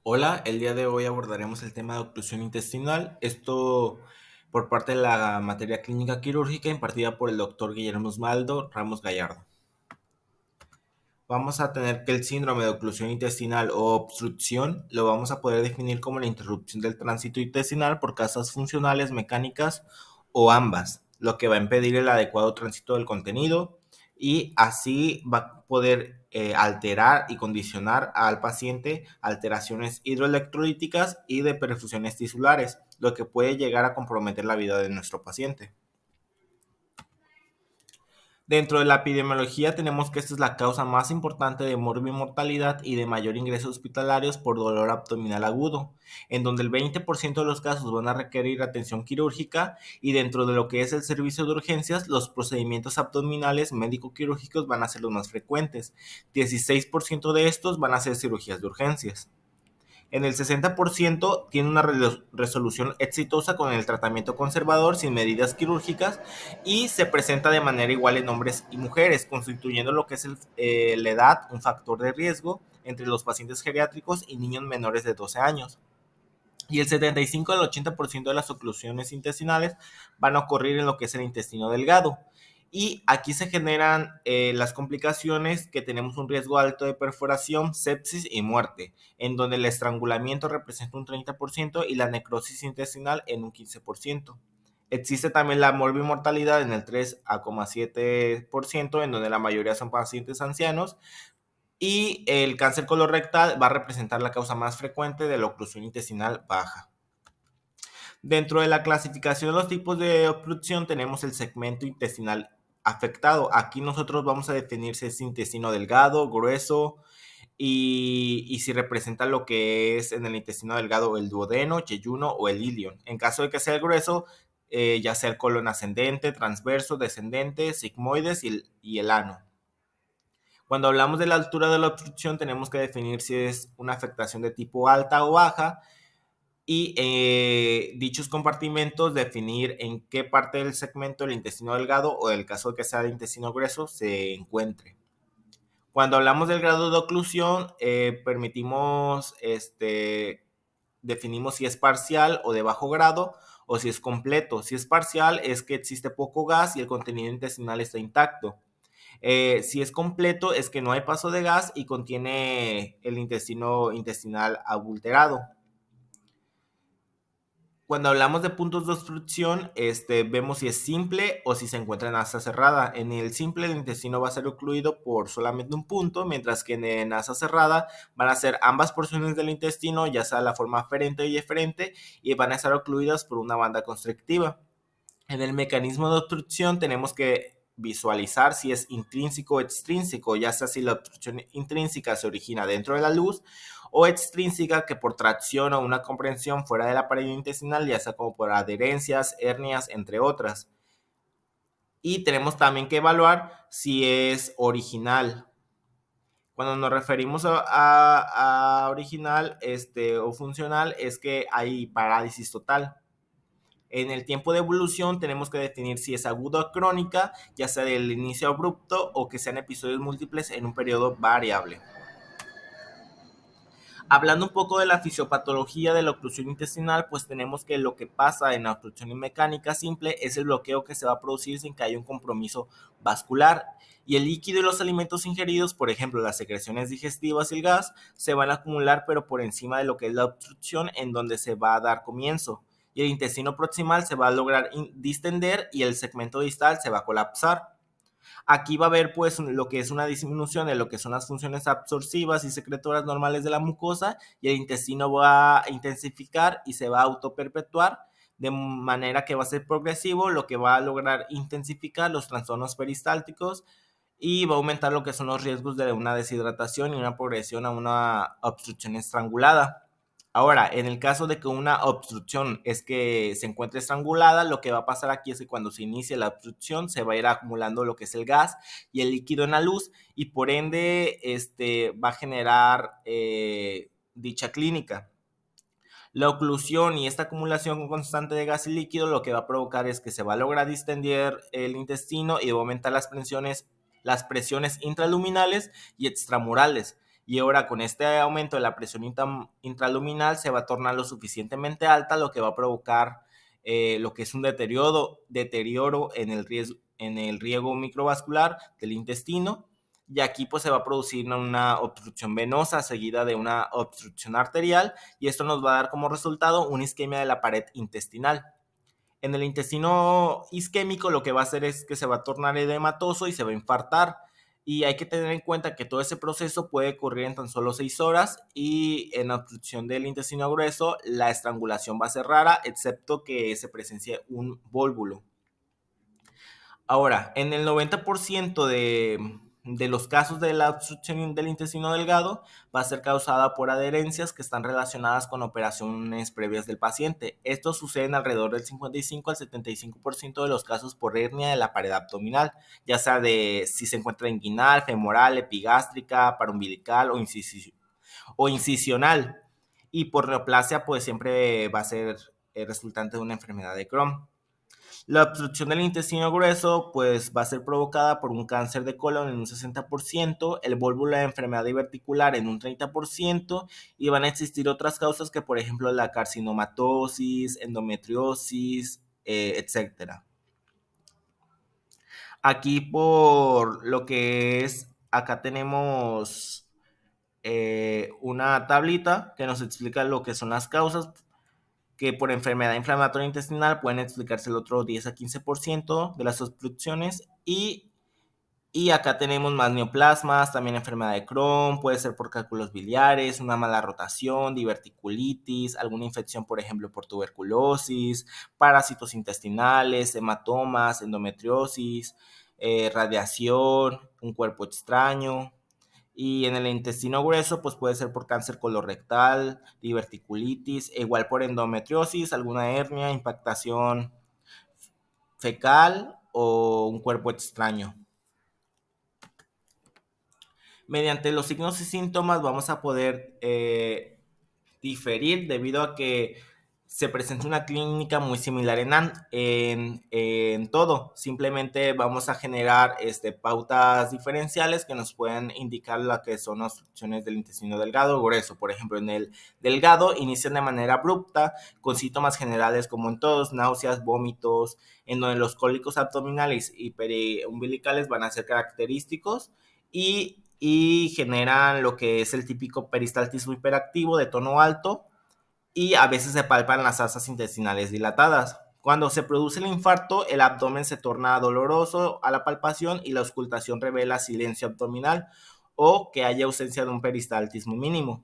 Hola, el día de hoy abordaremos el tema de oclusión intestinal. Esto por parte de la materia clínica quirúrgica impartida por el doctor Guillermo Osmaldo Ramos Gallardo. Vamos a tener que el síndrome de oclusión intestinal o obstrucción lo vamos a poder definir como la interrupción del tránsito intestinal por causas funcionales, mecánicas o ambas, lo que va a impedir el adecuado tránsito del contenido y así va a poder alterar y condicionar al paciente alteraciones hidroelectrolíticas y de perfusiones tisulares, lo que puede llegar a comprometer la vida de nuestro paciente. Dentro de la epidemiología tenemos que esta es la causa más importante de morbimortalidad y de mayor ingreso hospitalarios por dolor abdominal agudo, en donde el 20% de los casos van a requerir atención quirúrgica y dentro de lo que es el servicio de urgencias, los procedimientos abdominales médico-quirúrgicos van a ser los más frecuentes. 16% de estos van a ser cirugías de urgencias. En el 60% tiene una resolución exitosa con el tratamiento conservador sin medidas quirúrgicas y se presenta de manera igual en hombres y mujeres, constituyendo lo que es la edad un factor de riesgo entre los pacientes geriátricos y niños menores de 12 años. Y el 75 al 80% de las oclusiones intestinales van a ocurrir en lo que es el intestino delgado. Y aquí se generan las complicaciones que tenemos un riesgo alto de perforación, sepsis y muerte, en donde el estrangulamiento representa un 30% y la necrosis intestinal en un 15%. Existe también la morbimortalidad en el 3,7%, en donde la mayoría son pacientes ancianos, y el cáncer colorectal va a representar la causa más frecuente de la oclusión intestinal baja. Dentro de la clasificación de los tipos de obstrucción tenemos el segmento intestinal afectado. Aquí nosotros vamos a definir si es intestino delgado, grueso y si representa lo que es en el intestino delgado el duodeno, yeyuno o el ilion. En caso de que sea el grueso, ya sea el colon ascendente, transverso, descendente, sigmoides y el ano. Cuando hablamos de la altura de la obstrucción, tenemos que definir si es una afectación de tipo alta o baja y dichos compartimentos definir en qué parte del segmento del intestino delgado o del caso de que sea de intestino grueso se encuentre. Cuando hablamos del grado de oclusión, definimos si es parcial o de bajo grado o si es completo. Si es parcial es que existe poco gas y el contenido intestinal está intacto. Si es completo, es que no hay paso de gas y contiene el intestino intestinal adulterado. Cuando hablamos de puntos de obstrucción, vemos si es simple o si se encuentra en asa cerrada. En el simple, el intestino va a ser ocluido por solamente un punto, mientras que en asa cerrada van a ser ambas porciones del intestino, ya sea la forma aferente y eferente, y van a estar ocluidas por una banda constrictiva. En el mecanismo de obstrucción tenemos que visualizar si es intrínseco o extrínseco, ya sea si la obstrucción intrínseca se origina dentro de la luz o extrínseca que por tracción o una comprensión fuera de la pared intestinal, ya sea como por adherencias, hernias, entre otras. Y tenemos también que evaluar si es original. Cuando nos referimos a original o funcional es que hay parálisis total. En el tiempo de evolución tenemos que definir si es aguda o crónica, ya sea del inicio abrupto o que sean episodios múltiples en un periodo variable. Hablando un poco de la fisiopatología de la oclusión intestinal, pues tenemos que lo que pasa en la obstrucción mecánica simple es el bloqueo que se va a producir sin que haya un compromiso vascular. Y el líquido y los alimentos ingeridos, por ejemplo, las secreciones digestivas y el gas, se van a acumular pero por encima de lo que es la obstrucción en donde se va a dar comienzo. Y el intestino proximal se va a lograr distender y el segmento distal se va a colapsar. Aquí va a haber pues lo que es una disminución de lo que son las funciones absorbivas y secretoras normales de la mucosa y el intestino va a intensificar y se va a autoperpetuar de manera que va a ser progresivo, lo que va a lograr intensificar los trastornos peristálticos y va a aumentar lo que son los riesgos de una deshidratación y una progresión a una obstrucción estrangulada. Ahora, en el caso de que una obstrucción es que se encuentre estrangulada, lo que va a pasar aquí es que cuando se inicie la obstrucción se va a ir acumulando lo que es el gas y el líquido en la luz y por ende va a generar dicha clínica. La oclusión y esta acumulación constante de gas y líquido lo que va a provocar es que se va a lograr distender el intestino y va a aumentar las presiones intraluminales y extramurales. y ahora con este aumento de la presión intraluminal se va a tornar lo suficientemente alta, lo que va a provocar lo que es un deterioro en el riego microvascular del intestino, y aquí pues se va a producir una obstrucción venosa seguida de una obstrucción arterial, y esto nos va a dar como resultado una isquemia de la pared intestinal. En el intestino isquémico lo que va a hacer es que se va a tornar edematoso y se va a infartar. Y hay que tener en cuenta que todo ese proceso puede ocurrir en tan solo 6 horas, y en la obstrucción del intestino grueso la estrangulación va a ser rara, excepto que se presencie un vólvulo. Ahora, en el 90% de los casos de la obstrucción del intestino delgado va a ser causada por adherencias que están relacionadas con operaciones previas del paciente. Esto sucede en alrededor del 55 al 75% de los casos por hernia de la pared abdominal, ya sea de si se encuentra inguinal, femoral, epigástrica, paraumbilical o incisional. Y por neoplasia, pues siempre va a ser resultante de una enfermedad de Crohn. La obstrucción del intestino grueso pues va a ser provocada por un cáncer de colon en un 60%, el vólvulo de enfermedad diverticular en un 30%, y van a existir otras causas que por ejemplo la carcinomatosis, endometriosis, etcétera. Aquí por lo que es, acá tenemos una tablita que nos explica lo que son las causas que por enfermedad inflamatoria intestinal pueden explicarse el otro 10 a 15% de las obstrucciones, y acá tenemos más neoplasmas, también enfermedad de Crohn, puede ser por cálculos biliares, una mala rotación, diverticulitis, alguna infección por ejemplo por tuberculosis, parásitos intestinales, hematomas, endometriosis, radiación, un cuerpo extraño. Y en el intestino grueso, pues puede ser por cáncer colorectal, diverticulitis, igual por endometriosis, alguna hernia, impactación fecal o un cuerpo extraño. Mediante los signos y síntomas vamos a poder diferir debido a que se presenta una clínica muy similar en todo. Simplemente vamos a generar pautas diferenciales que nos pueden indicar lo que son obstrucciones del intestino delgado o grueso. Por ejemplo, en el delgado inician de manera abrupta con síntomas generales como en todos, náuseas, vómitos, en donde los cólicos abdominales y periumbilicales van a ser característicos, y generan lo que es el típico peristaltismo hiperactivo de tono alto, y a veces se palpan las asas intestinales dilatadas. Cuando se produce el infarto, el abdomen se torna doloroso a la palpación y la auscultación revela silencio abdominal o que haya ausencia de un peristaltismo mínimo.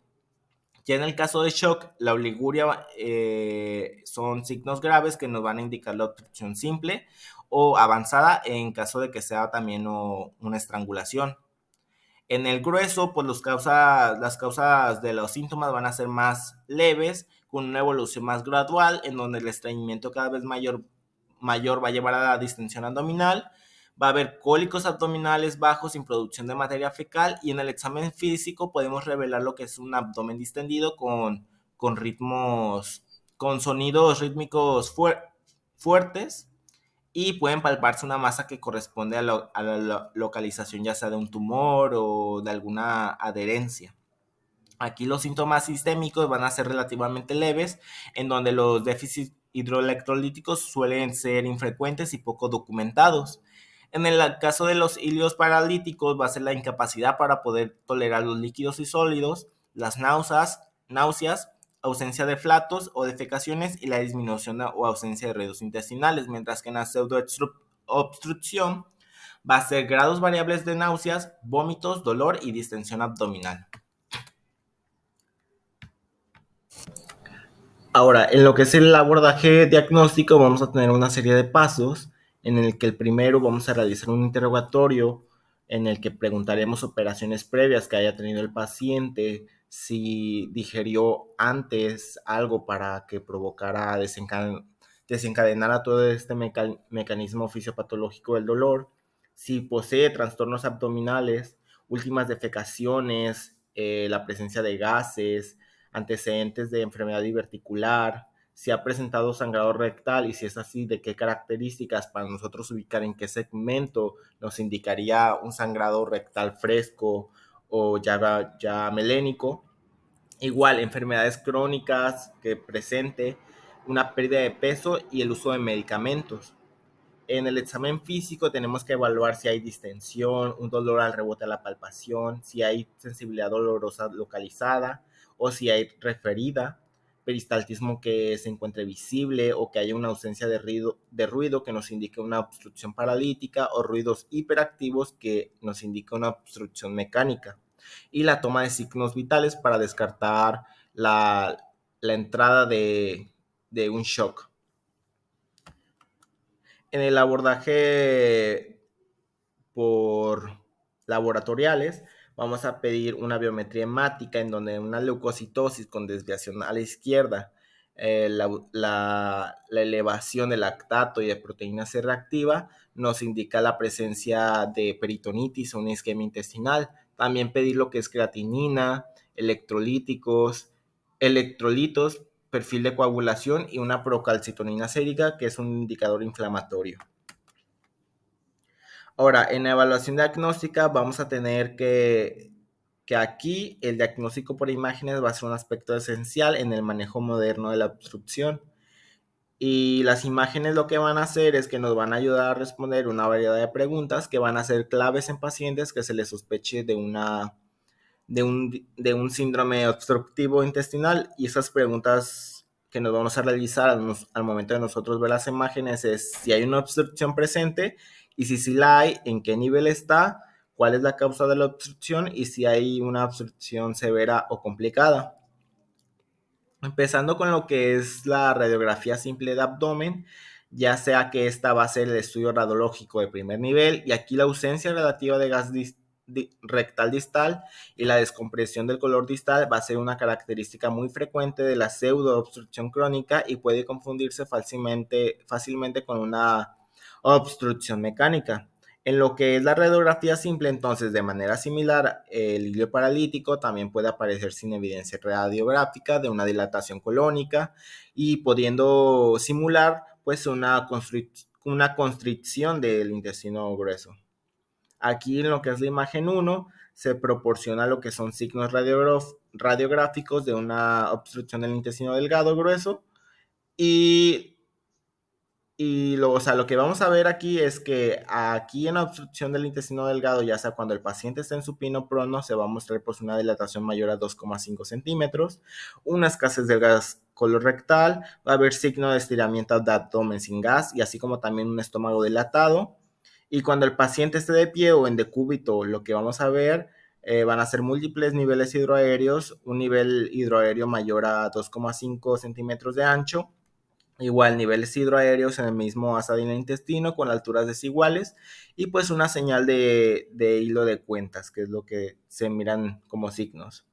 Ya en el caso de shock, la oliguria son signos graves que nos van a indicar la obstrucción simple o avanzada en caso de que sea también una estrangulación. En el grueso, pues las causas de los síntomas van a ser más leves, con una evolución más gradual, en donde el estreñimiento cada vez mayor va a llevar a la distensión abdominal, va a haber cólicos abdominales bajos sin producción de materia fecal, y en el examen físico podemos revelar lo que es un abdomen distendido con ritmos, con sonidos rítmicos fuertes, y pueden palparse una masa que corresponde a la localización ya sea de un tumor o de alguna adherencia. Aquí los síntomas sistémicos van a ser relativamente leves, en donde los déficits hidroelectrolíticos suelen ser infrecuentes y poco documentados. En el caso de los ilios paralíticos va a ser la incapacidad para poder tolerar los líquidos y sólidos, las náuseas, ausencia de flatos o defecaciones y la disminución o ausencia de ruidos intestinales, mientras que en la pseudoobstrucción va a ser grados variables de náuseas, vómitos, dolor y distensión abdominal. Ahora, en lo que es el abordaje diagnóstico, vamos a tener una serie de pasos en el que el primero vamos a realizar un interrogatorio en el que preguntaremos operaciones previas que haya tenido el paciente, si digerió antes algo para que provocara desencadenara todo este mecanismo fisiopatológico del dolor, si posee trastornos abdominales, últimas defecaciones, la presencia de gases, antecedentes de enfermedad diverticular, si ha presentado sangrado rectal y si es así, de qué características para nosotros ubicar en qué segmento nos indicaría un sangrado rectal fresco o ya melénico. Igual, enfermedades crónicas que presente, una pérdida de peso y el uso de medicamentos. En el examen físico tenemos que evaluar si hay distensión, un dolor al rebote de la palpación, si hay sensibilidad dolorosa localizada o si hay referida, peristaltismo que se encuentre visible o que haya una ausencia de ruido que nos indique una obstrucción paralítica o ruidos hiperactivos que nos indique una obstrucción mecánica. Y la toma de signos vitales para descartar la entrada de un shock. En el abordaje por laboratoriales, vamos a pedir una biometría hemática en donde una leucocitosis con desviación a la izquierda, la elevación del lactato y de proteína C reactiva nos indica la presencia de peritonitis o una isquemia intestinal. También pedir lo que es creatinina, electrolíticos, electrolitos, perfil de coagulación y una procalcitonina sérica, que es un indicador inflamatorio. Ahora, en la evaluación diagnóstica vamos a tener que aquí el diagnóstico por imágenes va a ser un aspecto esencial en el manejo moderno de la obstrucción. Y las imágenes lo que van a hacer es que nos van a ayudar a responder una variedad de preguntas que van a ser claves en pacientes que se les sospeche de un síndrome obstructivo intestinal, y esas preguntas que nos vamos a realizar al momento de nosotros ver las imágenes es si hay una obstrucción presente y si sí la hay, en qué nivel está, cuál es la causa de la obstrucción y si hay una obstrucción severa o complicada. Empezando con lo que es la radiografía simple de abdomen, ya sea que esta va a ser el estudio radiológico de primer nivel, y aquí la ausencia relativa de gas rectal distal y la descompresión del color distal va a ser una característica muy frecuente de la pseudoobstrucción crónica y puede confundirse fácilmente con una obstrucción mecánica. En lo que es la radiografía simple, entonces, de manera similar, el hilio paralítico también puede aparecer sin evidencia radiográfica de una dilatación colónica y pudiendo simular, pues, una constricción del intestino grueso. Aquí en lo que es la imagen 1 se proporciona lo que son signos radiográficos de una obstrucción del intestino delgado grueso y o sea, lo que vamos a ver aquí es que aquí en la obstrucción del intestino delgado, ya sea cuando el paciente está en supino prono, se va a mostrar pues una dilatación mayor a 2,5 centímetros, una escasez de gas colorectal, va a haber signo de estiramiento de abdomen sin gas y así como también un estómago dilatado. Y cuando el paciente esté de pie o en decúbito, lo que vamos a ver van a ser múltiples niveles hidroaéreos, un nivel hidroaéreo mayor a 2,5 centímetros de ancho. Igual niveles hidroaéreos en el mismo asa del intestino con alturas desiguales y pues una señal de hilo de cuentas, que es lo que se miran como signos.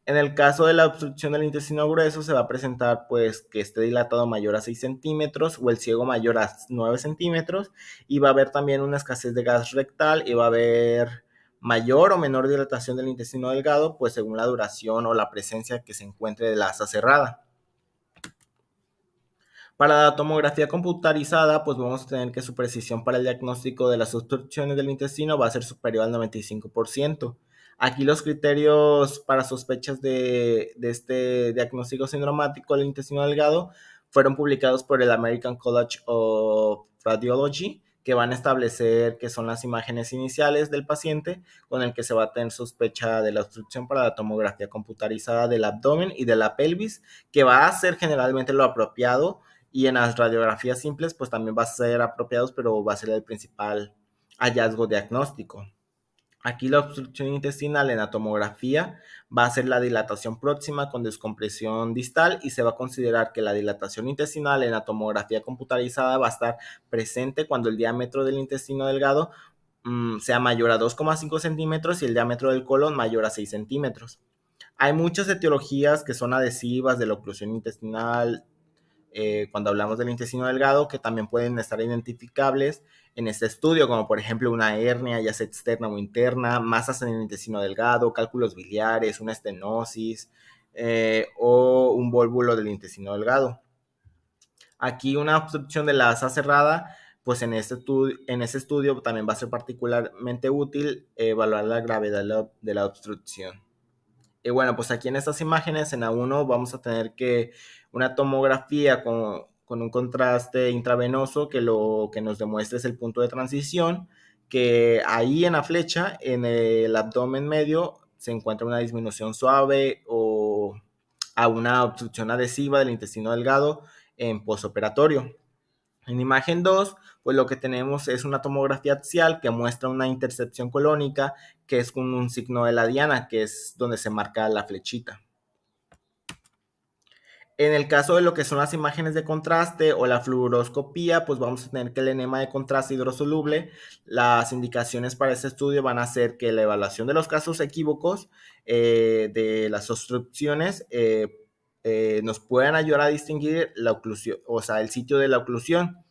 En el caso de la obstrucción del intestino grueso se va a presentar pues que esté dilatado mayor a 6 centímetros o el ciego mayor a 9 centímetros y va a haber también una escasez de gas rectal y va a haber mayor o menor dilatación del intestino delgado pues según la duración o la presencia que se encuentre de la asa cerrada. Para la tomografía computarizada, pues vamos a tener que su precisión para el diagnóstico de las obstrucciones del intestino va a ser superior al 95%. Aquí los criterios para sospechas de este diagnóstico sindromático del intestino delgado fueron publicados por el American College of Radiology, que van a establecer que son las imágenes iniciales del paciente con el que se va a tener sospecha de la obstrucción para la tomografía computarizada del abdomen y de la pelvis, que va a ser generalmente lo apropiado, y en las radiografías simples, pues también va a ser apropiados, pero va a ser el principal hallazgo diagnóstico. Aquí la obstrucción intestinal en la tomografía va a ser la dilatación próxima con descompresión distal y se va a considerar que la dilatación intestinal en la tomografía computarizada va a estar presente cuando el diámetro del intestino delgado sea mayor a 2,5 centímetros y el diámetro del colon mayor a 6 centímetros. Hay muchas etiologías que son adhesivas de la oclusión intestinal, cuando hablamos del intestino delgado, que también pueden estar identificables en este estudio, como por ejemplo una hernia, ya sea externa o interna, masas en el intestino delgado, cálculos biliares, una estenosis o un vólvulo del intestino delgado. Aquí una obstrucción de la asa cerrada pues en ese estudio también va a ser particularmente útil evaluar la gravedad de la obstrucción. Y bueno, pues aquí en estas imágenes, en A1, vamos a tener que una tomografía con un contraste intravenoso que lo que nos demuestra es el punto de transición, que ahí en la flecha, en el abdomen medio, se encuentra una disminución suave o a una obstrucción adhesiva del intestino delgado en posoperatorio. En imagen 2, pues lo que tenemos es una tomografía axial que muestra una intercepción colónica, que es con un signo de la diana, que es donde se marca la flechita. En el caso de lo que son las imágenes de contraste o la fluoroscopía, pues vamos a tener que el enema de contraste hidrosoluble, las indicaciones para este estudio van a ser que la evaluación de los casos equívocos de las obstrucciones nos puedan ayudar a distinguir la oclusión, o sea, el sitio de la oclusión.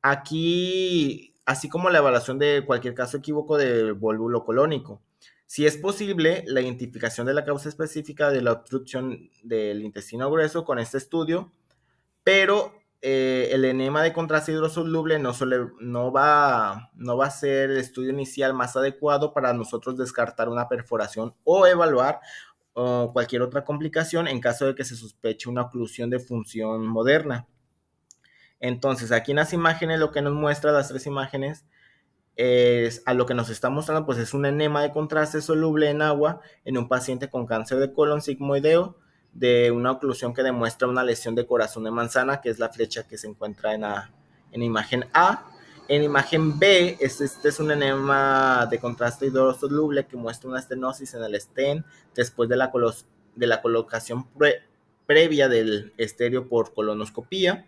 Aquí, así como la evaluación de cualquier caso equívoco del volvulo colónico. Si es posible, la identificación de la causa específica de la obstrucción del intestino grueso con este estudio, pero el enema de contraste hidrosoluble no va a ser el estudio inicial más adecuado para nosotros descartar una perforación o evaluar cualquier otra complicación en caso de que se sospeche una oclusión de función moderna. Entonces, aquí en las imágenes, lo que nos muestra las tres imágenes es, a lo que nos está mostrando, pues es un enema de contraste soluble en agua en un paciente con cáncer de colon sigmoideo de una oclusión que demuestra una lesión de corazón de manzana, que es la flecha que se encuentra en imagen A. En imagen B, este es un enema de contraste hidrosoluble que muestra una estenosis en el estén después de la colocación previa del estéreo por colonoscopía.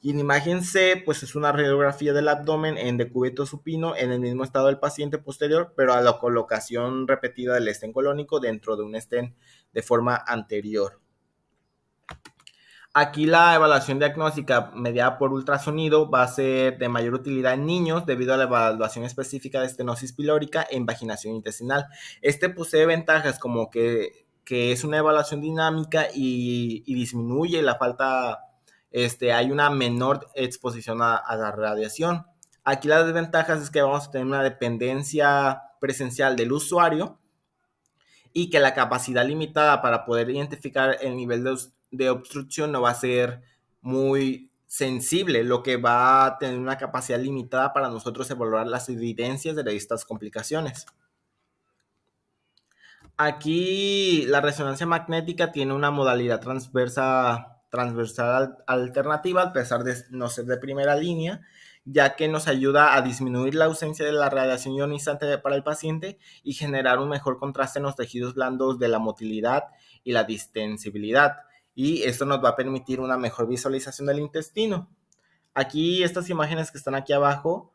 Y en imagen C, pues es una radiografía del abdomen en decúbito supino en el mismo estado del paciente posterior, pero a la colocación repetida del estén colónico dentro de un estén de forma anterior. Aquí la evaluación diagnóstica mediada por ultrasonido va a ser de mayor utilidad en niños debido a la evaluación específica de estenosis pilórica e invaginación intestinal. Este posee ventajas como que es una evaluación dinámica y disminuye la falta, hay una menor exposición a la radiación. Aquí las desventajas es que vamos a tener una dependencia presencial del usuario y que la capacidad limitada para poder identificar el nivel de obstrucción no va a ser muy sensible, lo que va a tener una capacidad limitada para nosotros evaluar las evidencias de estas complicaciones. Aquí la resonancia magnética tiene una modalidad transversal alternativa, a pesar de no ser de primera línea, ya que nos ayuda a disminuir la ausencia de la radiación ionizante para el paciente y generar un mejor contraste en los tejidos blandos de la motilidad y la distensibilidad. Y esto nos va a permitir una mejor visualización del intestino. Aquí estas imágenes que están aquí abajo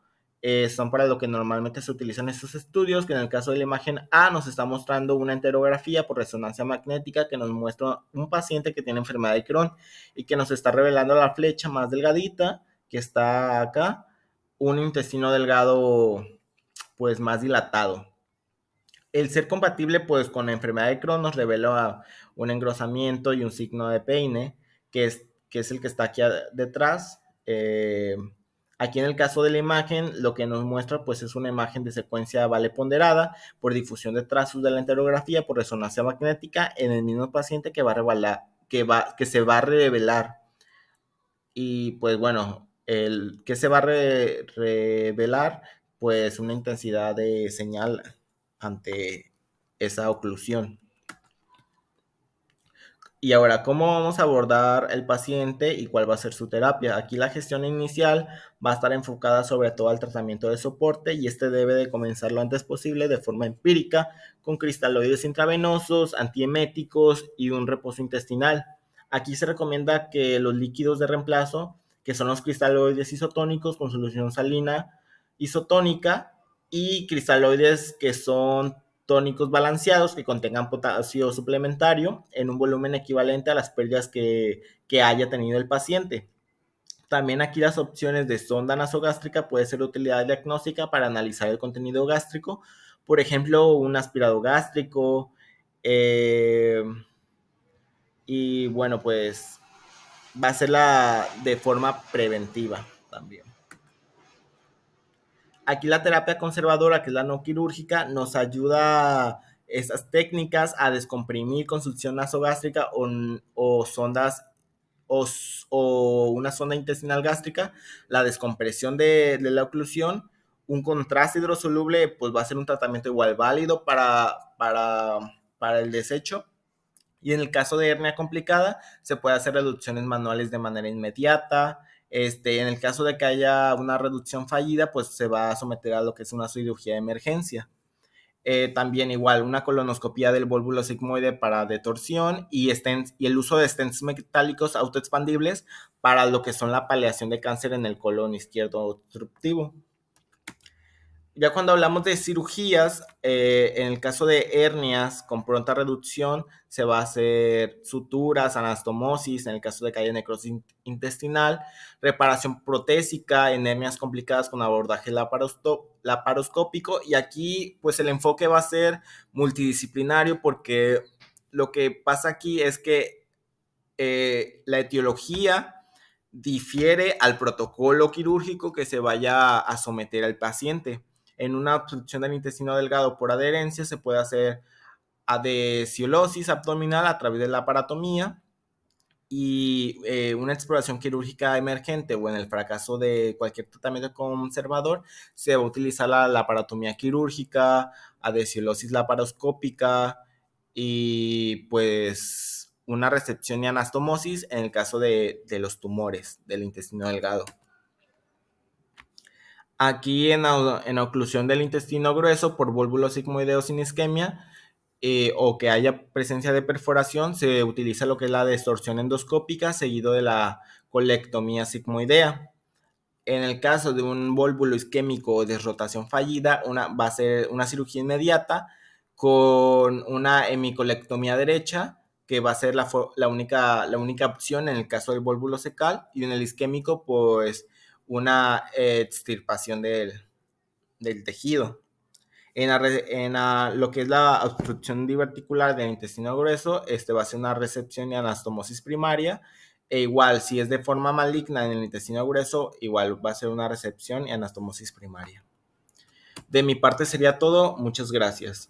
son para lo que normalmente se utilizan estos estudios, que en el caso de la imagen A nos está mostrando una enterografía por resonancia magnética que nos muestra un paciente que tiene enfermedad de Crohn y que nos está revelando la flecha más delgadita que está acá, un intestino delgado pues más dilatado. El ser compatible pues con la enfermedad de Crohn nos revela un engrosamiento y un signo de peine, que es el que está aquí detrás. Aquí en el caso de la imagen, lo que nos muestra pues es una imagen de secuencia vale ponderada por difusión de trazos de la enterografía por resonancia magnética en el mismo paciente que que se va a revelar. Y pues bueno, el que se va a revelar, pues una intensidad de señal ante esa oclusión. Y ahora, ¿cómo vamos a abordar el paciente y cuál va a ser su terapia? Aquí la gestión inicial va a estar enfocada sobre todo al tratamiento de soporte y este debe de comenzar lo antes posible de forma empírica con cristaloides intravenosos, antieméticos y un reposo intestinal. Aquí se recomienda que los líquidos de reemplazo, que son los cristaloides isotónicos con solución salina isotónica y cristaloides que son tónicos balanceados que contengan potasio suplementario en un volumen equivalente a las pérdidas que haya tenido el paciente. También aquí las opciones de sonda nasogástrica puede ser de utilidad diagnóstica para analizar el contenido gástrico, por ejemplo, un aspirado gástrico, y bueno, pues va a ser de forma preventiva también. Aquí la terapia conservadora, que es la no quirúrgica, nos ayuda esas técnicas a descomprimir con succión nasogástrica o sondas o una sonda intestinal gástrica, la descompresión de la oclusión, un contraste hidrosoluble, pues va a ser un tratamiento igual válido para el desecho. Y en el caso de hernia complicada, se puede hacer reducciones manuales de manera inmediata. En el caso de que haya una reducción fallida, pues se va a someter a lo que es una cirugía de emergencia. También igual una colonoscopia del vólvulo sigmoide para detorsión y el uso de stents metálicos autoexpandibles para lo que son la paliación de cáncer en el colon izquierdo obstructivo. Ya cuando hablamos de cirugías, en el caso de hernias con pronta reducción, se va a hacer suturas, anastomosis, en el caso de que haya necrosis intestinal, reparación protésica en hernias complicadas con abordaje laparoscópico, y aquí pues el enfoque va a ser multidisciplinario porque lo que pasa aquí es que la etiología difiere al protocolo quirúrgico que se vaya a someter al paciente. En una obstrucción del intestino delgado por adherencia se puede hacer adhesiolosis abdominal a través de la aparatomía y una exploración quirúrgica emergente o en el fracaso de cualquier tratamiento conservador se va a utilizar la laparatomía quirúrgica, adhesiolosis laparoscópica y pues una resección y anastomosis en el caso de los tumores del intestino delgado. Aquí en oclusión del intestino grueso por vólvulo sigmoideo sin isquemia o que haya presencia de perforación, se utiliza lo que es la distorsión endoscópica seguido de la colectomía sigmoidea. En el caso de un vólvulo isquémico o desrotación fallida, va a ser una cirugía inmediata con una hemicolectomía derecha, que va a ser la única opción en el caso del vólvulo secal, y en el isquémico, pues una extirpación del tejido. Lo que es la obstrucción diverticular del intestino grueso, va a ser una recepción y anastomosis primaria. E igual, si es de forma maligna en el intestino grueso, igual va a ser una recepción y anastomosis primaria. De mi parte sería todo. Muchas gracias.